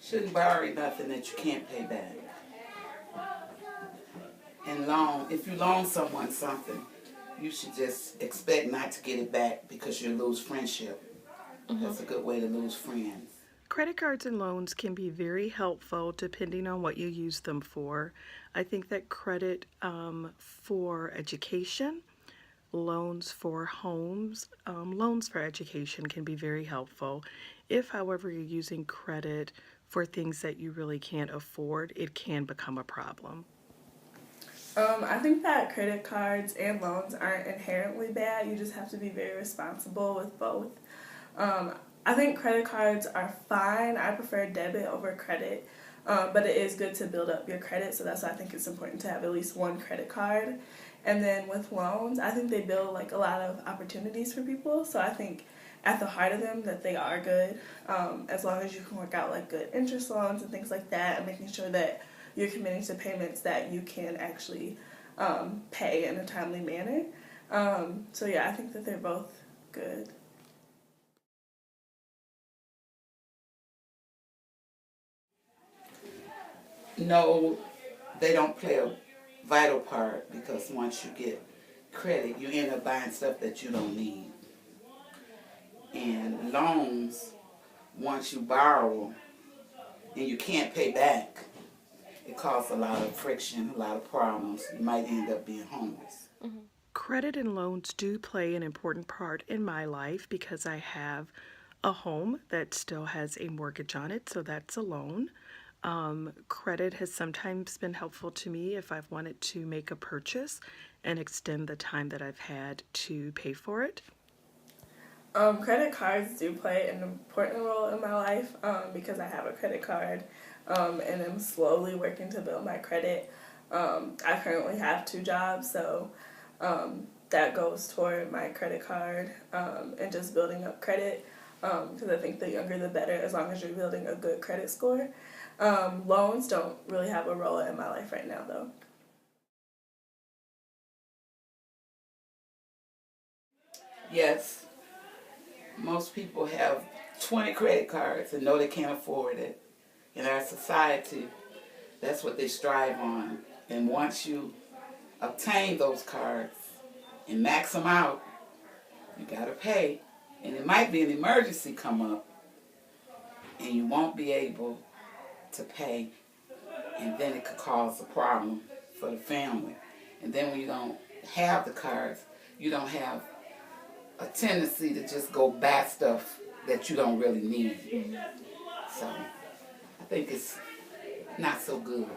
Shouldn't borrow nothing that you can't pay back. And if you loan someone something, you should just expect not to get it back because you'll lose friendship. That's a good way to lose friends. Credit cards and loans can be very helpful depending on what you use them for. I think that credit for education, loans for homes, loans for education can be very helpful. If, however, you're using credit for things that you really can't afford, it can become a problem. I think that credit cards and loans aren't inherently bad. You just have to be very responsible with both. I think credit cards are fine. I prefer debit over credit, but it is good to build up your credit, so that's why I think it's important to have at least one credit card. And then with loans, I think they build like a lot of opportunities for people, so I think at the heart of them that they are good, as long as you can work out like good interest loans and things like that, and making sure that you're committing to payments that you can actually pay in a timely manner. So yeah, I think that they're both good. No, they don't play a vital part because once you get credit, you end up buying stuff that you don't need. And loans, once you borrow and you can't pay back, it causes a lot of friction, a lot of problems. You might end up being homeless. Credit and loans do play an important part in my life because I have a home that still has a mortgage on it, so that's a loan. Credit has sometimes been helpful to me if I've wanted to make a purchase and extend the time that I've had to pay for it. Credit cards do play an important role in my life because I have a credit card and I'm slowly working to build my credit. I currently have 2 jobs, so that goes toward my credit card and just building up credit because I think the younger the better as long as you're building a good credit score. Loans don't really have a role in my life right now, though. Yes, most people have 20 credit cards and know they can't afford it. In our society, that's what they strive on. And once you obtain those cards and max them out, you got to pay. And it might be an emergency come up and you won't be able to pay, and then it could cause a problem for the family. And then when you don't have the cards, you don't have a tendency to just go buy stuff that you don't really need. So I think it's not so good.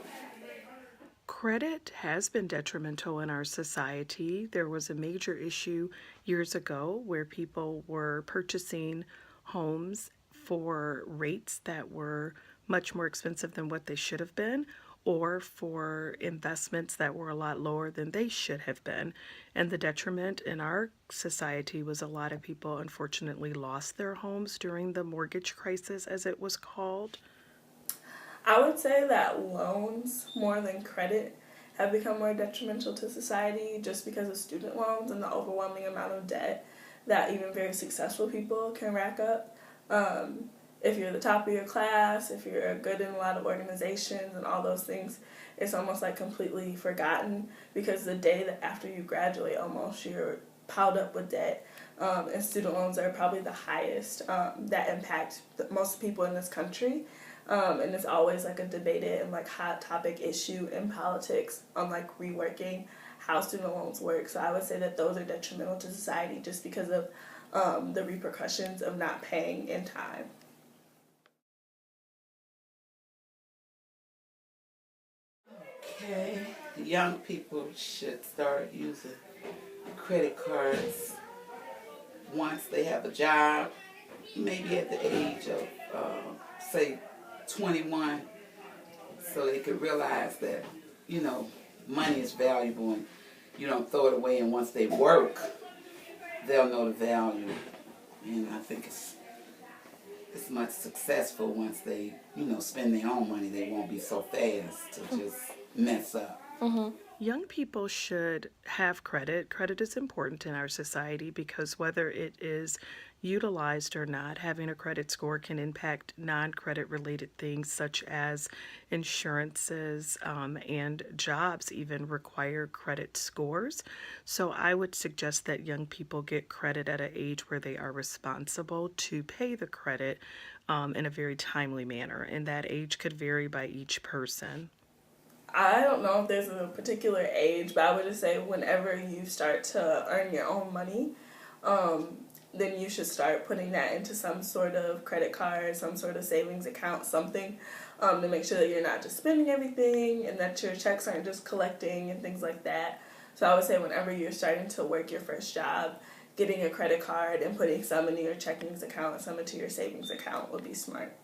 Credit has been detrimental in our society. There was a major issue years ago where people were purchasing homes for rates that were much more expensive than what they should have been, or for investments that were a lot lower than they should have been. And the detriment in our society was a lot of people unfortunately lost their homes during the mortgage crisis, as it was called. I would say that loans, more than credit, have become more detrimental to society just because of student loans and the overwhelming amount of debt that even very successful people can rack up. If you're the top of your class, if you're good in a lot of organizations and all those things, it's almost like completely forgotten because the day that after you graduate almost you're piled up with debt. And student loans are probably the highest that impact most people in this country. And it's always like a debated and like hot topic issue in politics on like reworking how student loans work. So I would say that those are detrimental to society just because of the repercussions of not paying in time. Okay, young people should start using credit cards once they have a job, maybe at the age of, say, 21, so they could realize that, money is valuable and you don't throw it away, and once they work, they'll know the value. And I think it's much successful once they, spend their own money. They won't be so fast to just mess up. Young people should have credit. Credit is important in our society because whether it is utilized or not, having a credit score can impact non credit related things such as insurances and jobs, even require credit scores. So I would suggest that young people get credit at an age where they are responsible to pay the credit in a very timely manner. And that age could vary by each person. I don't know if there's a particular age, but I would just say whenever you start to earn your own money, um, then you should start putting that into some sort of credit card, some sort of savings account, something to make sure that you're not just spending everything and that your checks aren't just collecting and things like that. So I would say whenever you're starting to work your first job, getting a credit card and putting some into your checkings account and some into your savings account would be smart.